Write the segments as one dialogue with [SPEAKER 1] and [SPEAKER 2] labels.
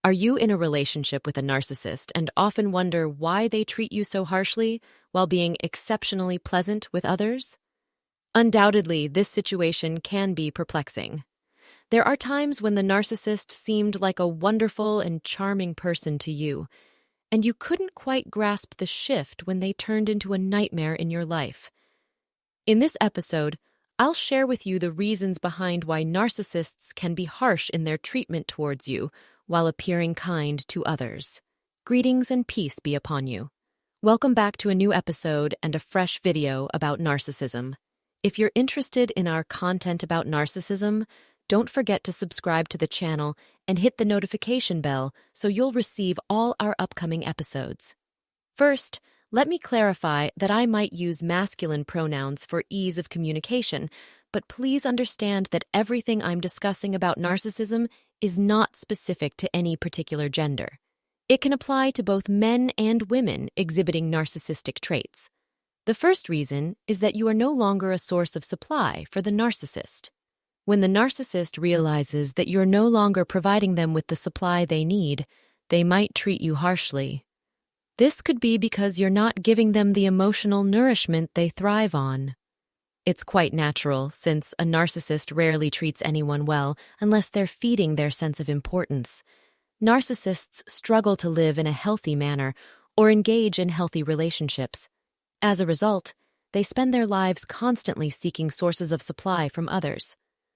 [SPEAKER 1] Are you in a relationship with a narcissist and often wonder why they treat you so harshly while being exceptionally pleasant with others? Undoubtedly, this situation can be perplexing. There are times when the narcissist seemed like a wonderful and charming person to you, and you couldn't quite grasp the shift when they turned into a nightmare in your life. In this episode, I'll share with you the reasons behind why narcissists can be harsh in their treatment towards you while appearing kind to others. Greetings and peace be upon you. Welcome back to a new episode and a fresh video about narcissism. If you're interested in our content about narcissism, don't forget to subscribe to the channel and hit the notification bell so you'll receive all our upcoming episodes. First, let me clarify that I might use masculine pronouns for ease of communication, but please understand that everything I'm discussing about narcissism is not specific to any particular gender. It can apply to both men and women exhibiting narcissistic traits. The first reason is that you are no longer a source of supply for the narcissist. When the narcissist realizes that you're no longer providing them with the supply they need, they might treat you harshly. This could be because you're not giving them the emotional nourishment they thrive on. It's quite natural, since a narcissist rarely treats anyone well unless they're feeding their sense of importance. Narcissists struggle to live in a healthy manner or engage in healthy relationships. As a result, they spend their lives constantly seeking sources of supply from others.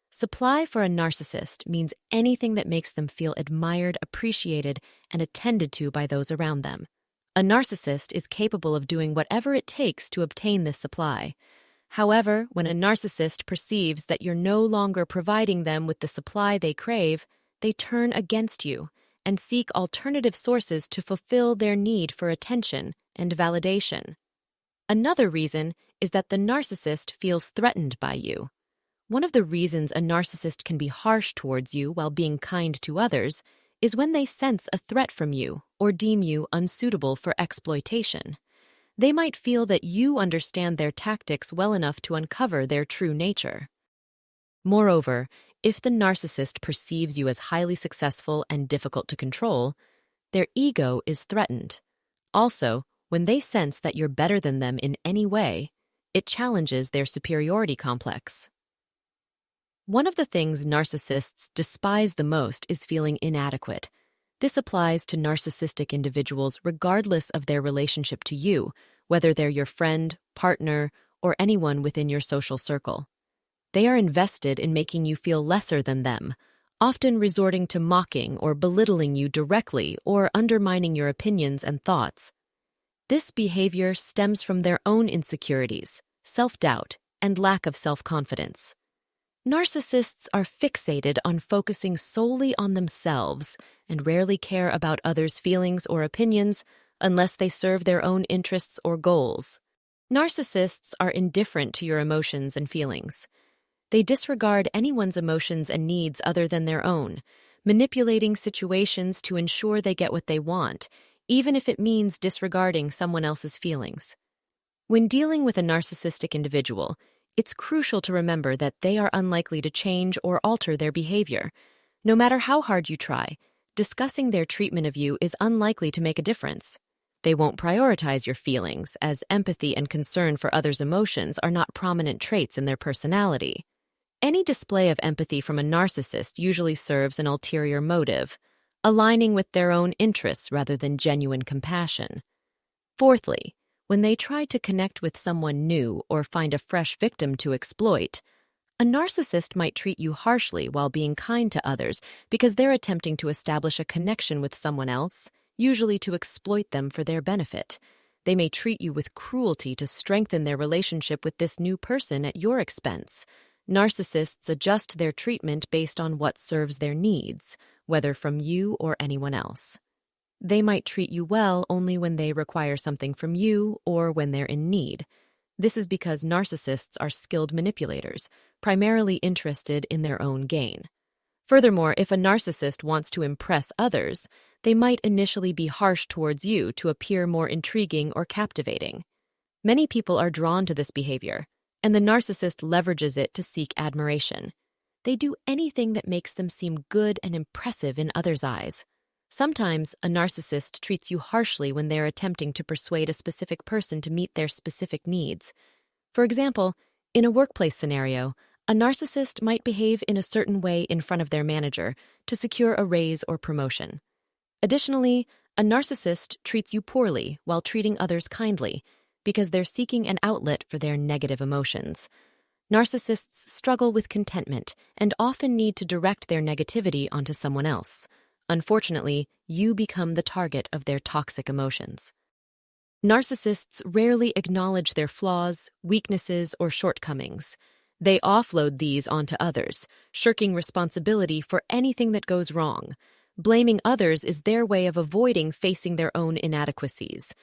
[SPEAKER 1] Supply for a narcissist means anything that makes them feel admired, appreciated, and attended to by those around them. A narcissist is capable of doing whatever it takes to obtain this supply. However, when a narcissist perceives that you're no longer providing them with the supply they crave, they turn against you and seek alternative sources to fulfill their need for attention and validation. Another reason is that the narcissist feels threatened by you. One of the reasons a narcissist can be harsh towards you while being kind to others is when they sense a threat from you or deem you unsuitable for exploitation. They might feel that you understand their tactics well enough to uncover their true nature. Moreover, if the narcissist perceives you as highly successful and difficult to control, their ego is threatened. Also, when they sense that you're better than them in any way, it challenges their superiority complex. One of the things narcissists despise the most is feeling inadequate. This applies to narcissistic individuals regardless of their relationship to you, whether they're your friend, partner, or anyone within your social circle. They are invested in making you feel lesser than them, often resorting to mocking or belittling you directly or undermining your opinions and thoughts. This behavior stems from their own insecurities, self-doubt, and lack of self-confidence. Narcissists are fixated on focusing solely on themselves and rarely care about others' feelings or opinions unless they serve their own interests or goals. Narcissists are indifferent to your emotions and feelings. They disregard anyone's emotions and needs other than their own, manipulating situations to ensure they get what they want, even if it means disregarding someone else's feelings. When dealing with a narcissistic individual, it's crucial to remember that they are unlikely to change or alter their behavior. No matter how hard you try, discussing their treatment of you is unlikely to make a difference. They won't prioritize your feelings, as empathy and concern for others' emotions are not prominent traits in their personality. Any display of empathy from a narcissist usually serves an ulterior motive, aligning with their own interests rather than genuine compassion. Fourthly, when they try to connect with someone new or find a fresh victim to exploit, a narcissist might treat you harshly while being kind to others because they're attempting to establish a connection with someone else, usually to exploit them for their benefit. They may treat you with cruelty to strengthen their relationship with this new person at your expense. Narcissists adjust their treatment based on what serves their needs, whether from you or anyone else. They might treat you well only when they require something from you or when they're in need. This is because narcissists are skilled manipulators, primarily interested in their own gain. Furthermore, if a narcissist wants to impress others, they might initially be harsh towards you to appear more intriguing or captivating. Many people are drawn to this behavior, and the narcissist leverages it to seek admiration. They do anything that makes them seem good and impressive in others' eyes. Sometimes a narcissist treats you harshly when they're attempting to persuade a specific person to meet their specific needs. For example, in a workplace scenario, a narcissist might behave in a certain way in front of their manager to secure a raise or promotion. Additionally, a narcissist treats you poorly while treating others kindly because they're seeking an outlet for their negative emotions. Narcissists struggle with contentment and often need to direct their negativity onto someone else. Unfortunately, you become the target of their toxic emotions. Narcissists rarely acknowledge their flaws, weaknesses, or shortcomings. They offload these onto others, shirking responsibility for anything that goes wrong. Blaming others is their way of avoiding facing their own inadequacies.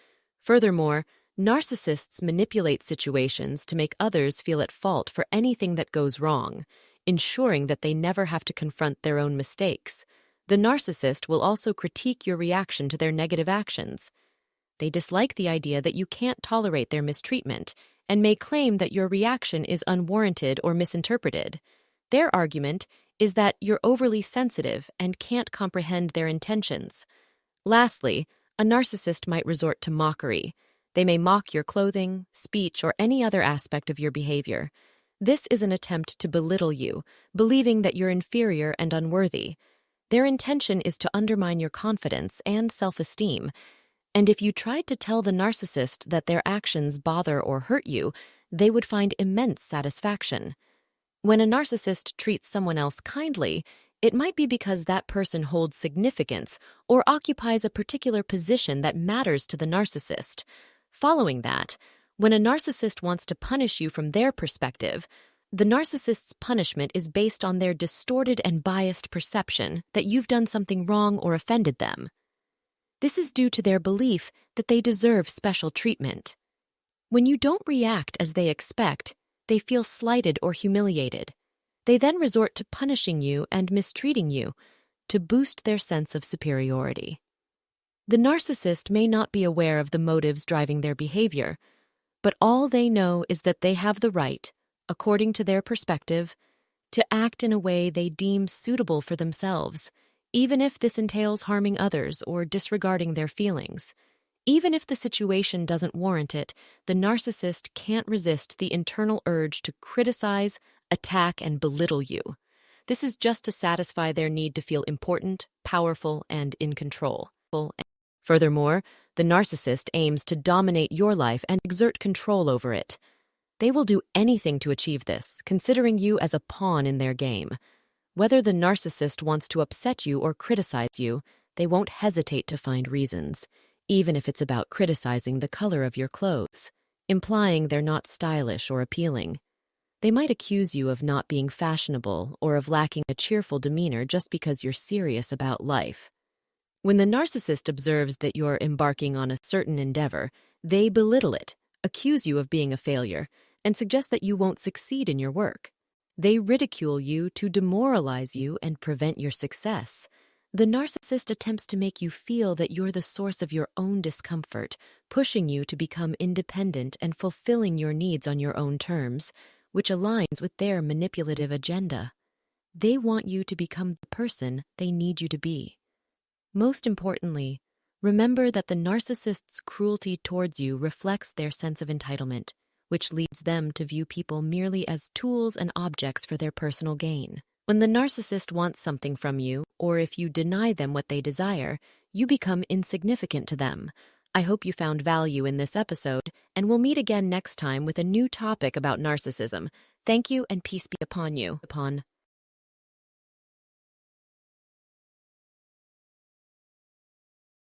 [SPEAKER 1] Furthermore, narcissists manipulate situations to make others feel at fault for anything that goes wrong, ensuring that they never have to confront their own mistakes. The narcissist will also critique your reaction to their negative actions. They dislike the idea that you can't tolerate their mistreatment and may claim that your reaction is unwarranted or misinterpreted. Their argument is that you're overly sensitive and can't comprehend their intentions. Lastly, a narcissist might resort to mockery. They may mock your clothing, speech, or any other aspect of your behavior. This is an attempt to belittle you, believing that you're inferior and unworthy. Their intention is to undermine your confidence and self-esteem. And if you tried to tell the narcissist that their actions bother or hurt you, they would find immense satisfaction. When a narcissist treats someone else kindly, it might be because that person holds significance or occupies a particular position that matters to the narcissist. Following that, when a narcissist wants to punish you from their perspective, the narcissist's punishment is based on their distorted and biased perception that you've done something wrong or offended them. This is due to their belief that they deserve special treatment. When you don't react as they expect, they feel slighted or humiliated. They then resort to punishing you and mistreating you to boost their sense of superiority. The narcissist may not be aware of the motives driving their behavior, but all they know is that they have the right, according to their perspective, to act in a way they deem suitable for themselves, even if this entails harming others or disregarding their feelings. Even if the situation doesn't warrant it, the narcissist can't resist the internal urge to criticize, attack, and belittle you. This is just to satisfy their need to feel important, powerful, and in control. Furthermore, the narcissist aims to dominate your life and exert control over it. They will do anything to achieve this, considering you as a pawn in their game. Whether the narcissist wants to upset you or criticize you, they won't hesitate to find reasons, even if it's about criticizing the color of your clothes, implying they're not stylish or appealing. They might accuse you of not being fashionable or of lacking a cheerful demeanor just because you're serious about life. When the narcissist observes that you're embarking on a certain endeavor, they belittle it, accuse you of being a failure, and suggest that you won't succeed in your work. They ridicule you to demoralize you and prevent your success. The narcissist attempts to make you feel that you're the source of your own discomfort, pushing you to become independent and fulfilling your needs on your own terms, which aligns with their manipulative agenda. They want you to become the person they need you to be. Most importantly, remember that the narcissist's cruelty towards you reflects their sense of entitlement, which leads them to view people merely as tools and objects for their personal gain. When the narcissist wants something from you, or if you deny them what they desire, you become insignificant to them. I hope you found value in this episode, and we'll meet again next time with a new topic about narcissism. Thank you, and peace be upon you.